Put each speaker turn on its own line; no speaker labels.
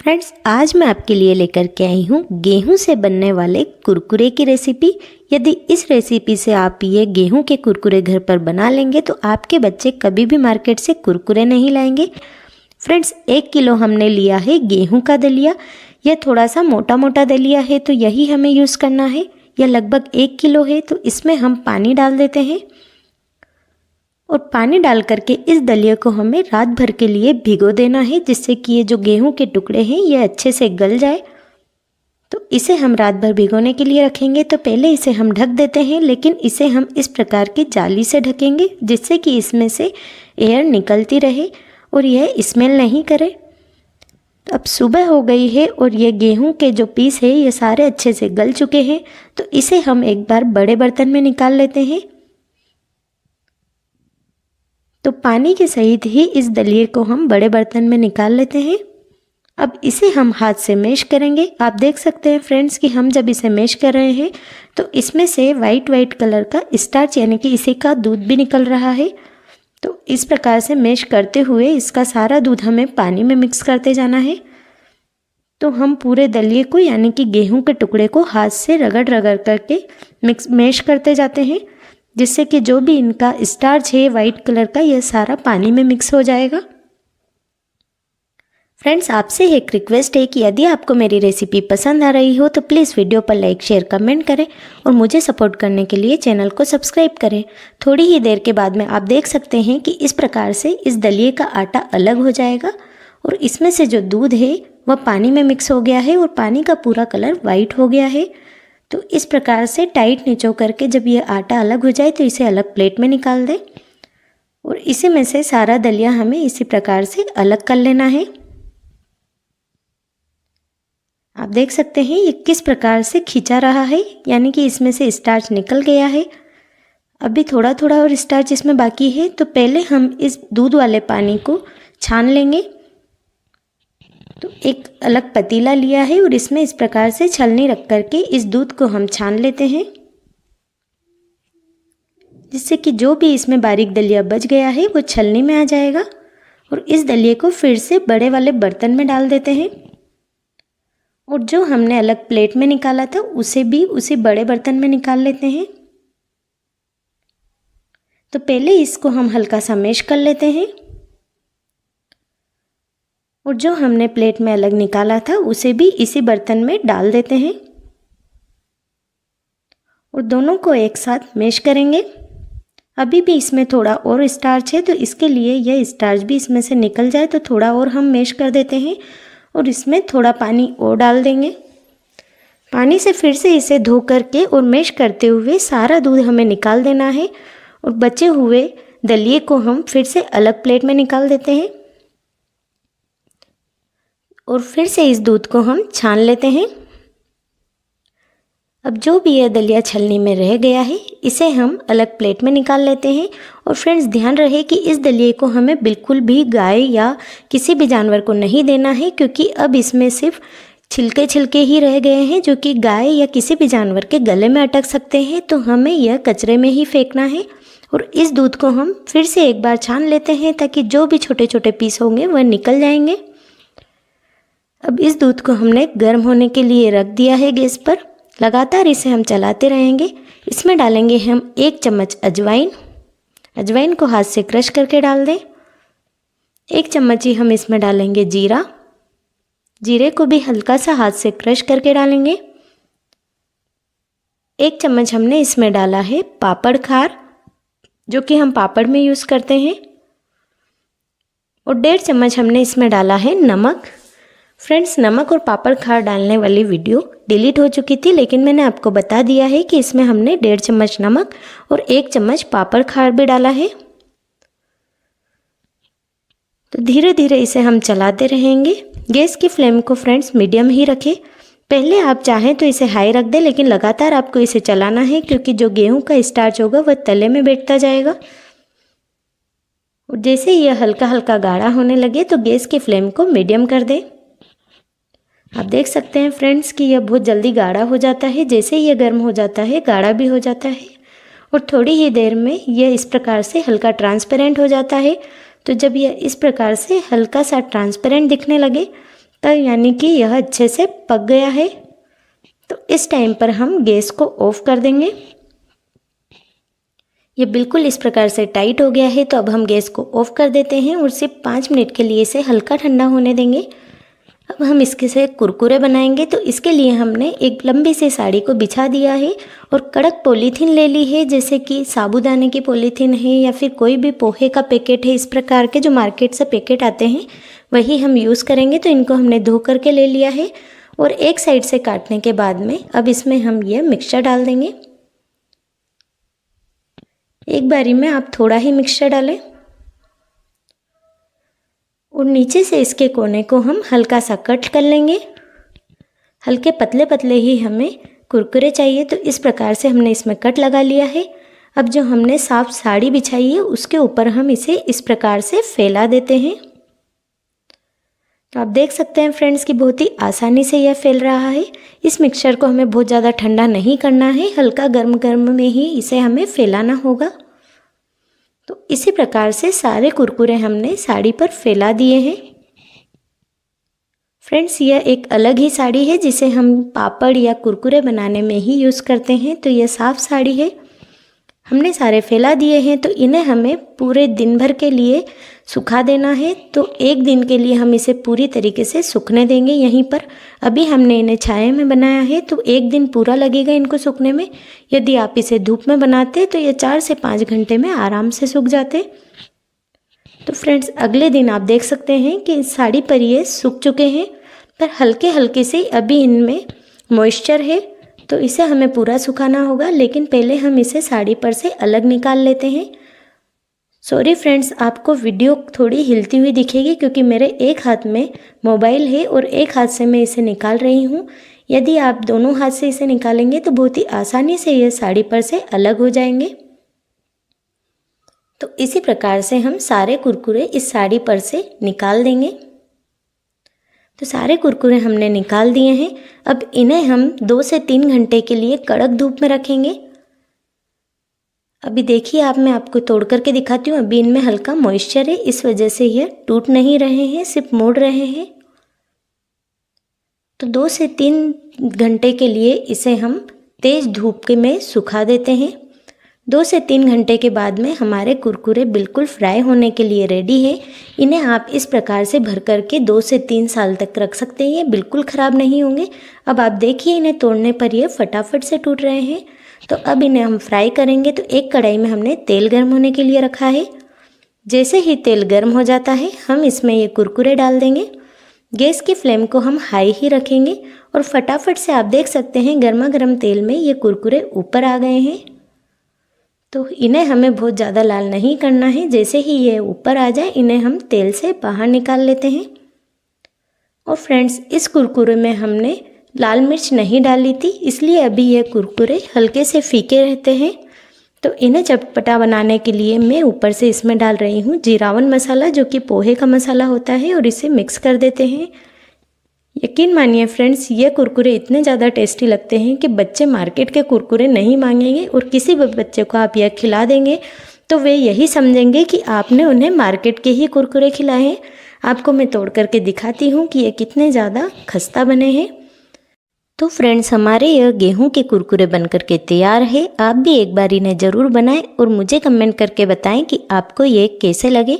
Friends, आज मैं आपके लिए लेकर के आई हूँ गेहूं से बनने वाले कुरकुरे की रेसिपी। यदि इस रेसिपी से आप ये गेहूं के कुरकुरे घर पर बना लेंगे तो आपके बच्चे कभी भी मार्केट से कुरकुरे नहीं लाएंगे। फ्रेंड्स, 1 किलो हमने लिया है गेहूं का दलिया। यह थोड़ा सा मोटा मोटा दलिया है तो यही हमें यूज़ करना है। यह लगभग 1 किलो है तो इसमें हम पानी डाल देते हैं और पानी डाल करके इस दलिया को हमें रात भर के लिए भिगो देना है, जिससे कि ये जो गेहूं के टुकड़े हैं ये अच्छे से गल जाए। तो इसे हम रात भर भिगोने के लिए रखेंगे। तो पहले इसे हम ढक देते हैं, लेकिन इसे हम इस प्रकार की जाली से ढकेंगे जिससे कि इसमें से एयर निकलती रहे और यह स्मेल नहीं करे। तो अब सुबह हो गई है और ये गेहूं के जो पीस है ये सारे अच्छे से गल चुके हैं। तो इसे हम एक बार बड़े बर्तन में निकाल लेते हैं। तो पानी के सहित ही इस दलिए को हम बड़े बर्तन में निकाल लेते हैं। अब इसे हम हाथ से मैश करेंगे। आप देख सकते हैं फ्रेंड्स कि हम जब इसे मैश कर रहे हैं तो इसमें से वाइट कलर का स्टार्च यानी कि इसी का दूध भी निकल रहा है। तो इस प्रकार से मैश करते हुए इसका सारा दूध हमें पानी में मिक्स करते जाना है। तो हम पूरे दलिए को यानी कि गेहूं के टुकड़े को हाथ से रगड़ करके मैश करते जाते हैं, जिससे कि जो भी इनका स्टार्च है वाइट कलर का यह सारा पानी में मिक्स हो जाएगा। फ्रेंड्स, आपसे एक रिक्वेस्ट है कि यदि आपको मेरी रेसिपी पसंद आ रही हो तो प्लीज़ वीडियो पर लाइक शेयर कमेंट करें और मुझे सपोर्ट करने के लिए चैनल को सब्सक्राइब करें। थोड़ी ही देर के बाद में आप देख सकते हैं कि इस प्रकार से इस दलिए का आटा अलग हो जाएगा और इसमें से जो दूध है वह पानी में मिक्स हो गया है और पानी का पूरा कलर वाइट हो गया है। तो इस प्रकार से टाइट निचो करके जब ये आटा अलग हो जाए तो इसे अलग प्लेट में निकाल दें और इसी में से सारा दलिया हमें इसी प्रकार से अलग कर लेना है। आप देख सकते हैं ये किस प्रकार से खींचा रहा है, यानी कि इसमें से स्टार्च निकल गया है। अभी थोड़ा थोड़ा और स्टार्च इसमें बाकी है। तो पहले हम इस दूध वाले पानी को छान लेंगे। तो एक अलग पतीला लिया है और इसमें इस प्रकार से छलनी रख करके इस दूध को हम छान लेते हैं, जिससे कि जो भी इसमें बारीक दलिया बच गया है वो छलनी में आ जाएगा। और इस दलिए को फिर से बड़े वाले बर्तन में डाल देते हैं और जो हमने अलग प्लेट में निकाला था उसे भी उसी बड़े बर्तन में निकाल लेते हैं। तो पहले इसको हम हल्का सा मैश कर लेते हैं और जो हमने प्लेट में अलग निकाला था उसे भी इसी बर्तन में डाल देते हैं और दोनों को एक साथ मैश करेंगे। अभी भी इसमें थोड़ा और स्टार्च है तो इसके लिए यह स्टार्च भी इसमें से निकल जाए तो थोड़ा और हम मैश कर देते हैं और इसमें थोड़ा पानी और डाल देंगे। पानी से फिर से इसे धो करके और मैश करते हुए सारा दूध हमें निकाल देना है और बचे हुए दलिए को हम फिर से अलग प्लेट में निकाल देते हैं और फिर से इस दूध को हम छान लेते हैं। अब जो भी यह दलिया छलनी में रह गया है इसे हम अलग प्लेट में निकाल लेते हैं। और फ्रेंड्स, ध्यान रहे कि इस दलिए को हमें बिल्कुल भी गाय या किसी भी जानवर को नहीं देना है, क्योंकि अब इसमें सिर्फ छिलके ही रह गए हैं जो कि गाय या किसी भी जानवर के गले में अटक सकते हैं। तो हमें यह कचरे में ही फेंकना है और इस दूध को हम फिर से एक बार छान लेते हैं ताकि जो भी छोटे छोटे पीस होंगे वह निकल जाएंगे। अब इस दूध को हमने गर्म होने के लिए रख दिया है गैस पर। लगातार इसे हम चलाते रहेंगे। इसमें डालेंगे हम 1 चम्मच अजवाइन। अजवाइन को हाथ से क्रश करके डाल दें। 1 चम्मच ही हम इसमें डालेंगे जीरा। जीरे को भी हल्का सा हाथ से क्रश करके डालेंगे। 1 चम्मच हमने इसमें डाला है पापड़ खार, जो कि हम पापड़ में यूज़ करते हैं, और 1.5 चम्मच हमने इसमें डाला है नमक। फ्रेंड्स, नमक और पापड़ खार डालने वाली वीडियो डिलीट हो चुकी थी, लेकिन मैंने आपको बता दिया है कि इसमें हमने 1.5 चम्मच नमक और 1 चम्मच पापड़ खार भी डाला है। तो धीरे धीरे इसे हम चलाते रहेंगे। गैस की फ्लेम को फ्रेंड्स मीडियम ही रखें। पहले आप चाहें तो इसे हाई रख दें, लेकिन लगातार आपको इसे चलाना है क्योंकि जो गेहूं का स्टार्च होगा वह तले में बैठता जाएगा। और जैसे यह हल्का हल्का गाढ़ा होने लगे तो गैस की फ्लेम को मीडियम कर दें। आप देख सकते हैं फ्रेंड्स कि यह बहुत जल्दी गाढ़ा हो जाता है। जैसे यह गर्म हो जाता है गाढ़ा भी हो जाता है और थोड़ी ही देर में यह इस प्रकार से हल्का ट्रांसपेरेंट हो जाता है। तो जब यह इस प्रकार से हल्का सा ट्रांसपेरेंट दिखने लगे तो यानी कि यह अच्छे से पक गया है। तो इस टाइम पर हम गैस को ऑफ कर देंगे। ये बिल्कुल इस प्रकार से टाइट हो गया है। तो अब हम गैस को ऑफ कर देते हैं और सिर्फ 5 मिनट के लिए इसे हल्का ठंडा होने देंगे। अब हम इसके से कुरकुरे बनाएंगे। तो इसके लिए हमने एक लंबी सी साड़ी को बिछा दिया है और कड़क पॉलीथीन ले ली है, जैसे कि साबूदाने की पॉलीथीन है या फिर कोई भी पोहे का पैकेट है। इस प्रकार के जो मार्केट से पैकेट आते हैं वही हम यूज़ करेंगे। तो इनको हमने धो करके ले लिया है और एक साइड से काटने के बाद में अब इसमें हम ये मिक्सचर डाल देंगे। एक बारी में आप थोड़ा ही मिक्सचर डालें और नीचे से इसके कोने को हम हल्का सा कट कर लेंगे। हल्के पतले पतले ही हमें कुरकुरे चाहिए। तो इस प्रकार से हमने इसमें कट लगा लिया है। अब जो हमने साफ साड़ी बिछाई है उसके ऊपर हम इसे इस प्रकार से फैला देते हैं। तो आप देख सकते हैं फ्रेंड्स कि बहुत ही आसानी से यह फैल रहा है। इस मिक्सचर को हमें बहुत ज़्यादा ठंडा नहीं करना है, हल्का गर्म गर्म में ही इसे हमें फैलाना होगा। तो इसी प्रकार से सारे कुरकुरे हमने साड़ी पर फैला दिए हैं। फ्रेंड्स, यह एक अलग ही साड़ी है जिसे हम पापड़ या कुरकुरे बनाने में ही यूज़ करते हैं। तो यह साफ़ साड़ी है, हमने सारे फैला दिए हैं। तो इन्हें हमें पूरे दिन भर के लिए सुखा देना है। तो एक दिन के लिए हम इसे पूरी तरीके से सूखने देंगे यहीं पर। अभी हमने इन्हें छाया में बनाया है तो एक दिन पूरा लगेगा इनको सूखने में। यदि आप इसे धूप में बनाते तो ये 4 से 5 घंटे में आराम से सूख जाते। तो फ्रेंड्स, अगले दिन आप देख सकते हैं कि इस साड़ी पर ये सूख चुके हैं, पर हल्के हल्के से अभी इनमें मॉइस्चर है। तो इसे हमें पूरा सुखाना होगा, लेकिन पहले हम इसे साड़ी पर से अलग निकाल लेते हैं। सॉरी फ्रेंड्स, आपको वीडियो थोड़ी हिलती हुई दिखेगी क्योंकि मेरे एक हाथ में मोबाइल है और एक हाथ से मैं इसे निकाल रही हूँ। यदि आप दोनों हाथ से इसे निकालेंगे तो बहुत ही आसानी से यह साड़ी पर से अलग हो जाएंगे। तो इसी प्रकार से हम सारे कुरकुरे इस साड़ी पर से निकाल देंगे। तो सारे कुरकुरे हमने निकाल दिए हैं। अब इन्हें हम 2 से 3 घंटे के लिए कड़क धूप में रखेंगे। अभी देखिए मैं आपको तोड़ करके दिखाती हूँ। अभी इनमें हल्का मॉइस्चर है, इस वजह से ये टूट नहीं रहे हैं, सिर्फ मोड़ रहे हैं। तो 2 से 3 घंटे के लिए इसे हम तेज़ धूप के में सुखा देते हैं। 2 से 3 घंटे के बाद में हमारे कुरकुरे बिल्कुल फ्राई होने के लिए रेडी है। इन्हें आप इस प्रकार से भर करके 2 से 3 साल तक रख सकते हैं, ये बिल्कुल ख़राब नहीं होंगे। अब आप देखिए इन्हें तोड़ने पर ये फटाफट से टूट रहे हैं। तो अब इन्हें हम फ्राई करेंगे। तो एक कढ़ाई में हमने तेल गर्म होने के लिए रखा है। जैसे ही तेल गर्म हो जाता है हम इसमें ये कुरकुरे डाल देंगे। गैस की फ्लेम को हम हाई ही रखेंगे और फटाफट से आप देख सकते हैं गर्मा गर्म तेल में ये कुरकुरे ऊपर आ गए हैं। तो इन्हें हमें बहुत ज़्यादा लाल नहीं करना है। जैसे ही ये ऊपर आ जाए इन्हें हम तेल से बाहर निकाल लेते हैं। और फ्रेंड्स, इस कुरकुरे में हमने लाल मिर्च नहीं डाली थी, इसलिए अभी ये कुरकुरे हल्के से फीके रहते हैं। तो इन्हें चटपटा बनाने के लिए मैं ऊपर से इसमें डाल रही हूँ जीरावन मसाला, जो कि पोहे का मसाला होता है, और इसे मिक्स कर देते हैं। यकीन मानिए फ्रेंड्स, ये कुरकुरे इतने ज़्यादा टेस्टी लगते हैं कि बच्चे मार्केट के कुरकुरे नहीं मांगेंगे। और किसी भी बच्चे को आप यह खिला देंगे तो वे यही समझेंगे कि आपने उन्हें मार्केट के ही कुरकुरे खिलाए हैं। आपको मैं तोड़ करके दिखाती हूँ कि ये कितने ज़्यादा खस्ता बने हैं। तो फ्रेंड्स, हमारे यह गेहूं के कुरकुरे बनकर के तैयार है। आप भी एक बार इन्हें ज़रूर बनाएं और मुझे कमेंट करके बताएं कि आपको ये कैसे लगे।